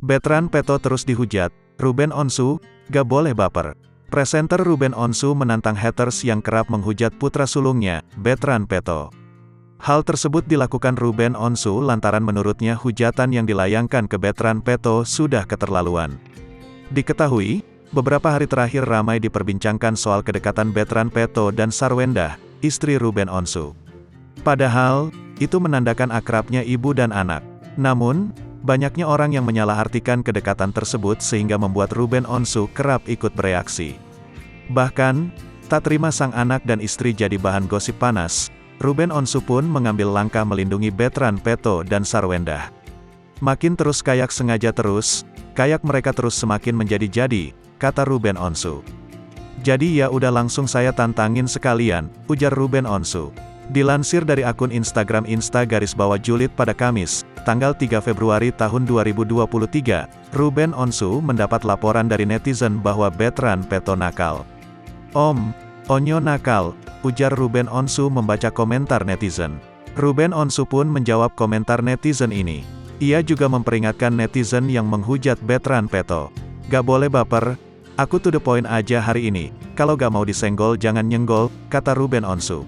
Bertrand Peto terus dihujat, Ruben Onsu, gak boleh baper. Presenter Ruben Onsu menantang haters yang kerap menghujat putra sulungnya, Bertrand Peto. Hal tersebut dilakukan Ruben Onsu lantaran menurutnya hujatan yang dilayangkan ke Bertrand Peto sudah keterlaluan. Diketahui, beberapa hari terakhir ramai diperbincangkan soal kedekatan Bertrand Peto dan Sarwendah, istri Ruben Onsu. Padahal, itu menandakan akrabnya ibu dan anak. Namun, banyaknya orang yang menyalahartikan kedekatan tersebut sehingga membuat Ruben Onsu kerap ikut bereaksi. Bahkan, tak terima sang anak dan istri jadi bahan gosip panas, Ruben Onsu pun mengambil langkah melindungi Bertrand Peto dan Sarwendah. Makin terus kayak sengaja terus, kayak mereka terus semakin menjadi-jadi, kata Ruben Onsu. Jadi ya udah langsung saya tantangin sekalian, ujar Ruben Onsu. Dilansir dari akun Instagram @Insta_Julid pada Kamis, tanggal 3 Februari tahun 2023, Ruben Onsu mendapat laporan dari netizen bahwa Bertrand Peto nakal. Onyo nakal, ujar Ruben Onsu membaca komentar netizen. Ruben Onsu pun menjawab komentar netizen ini. Ia juga memperingatkan netizen yang menghujat Bertrand Peto. Gak boleh baper, aku to the point aja hari ini, kalau gak mau disenggol jangan nyenggol, kata Ruben Onsu.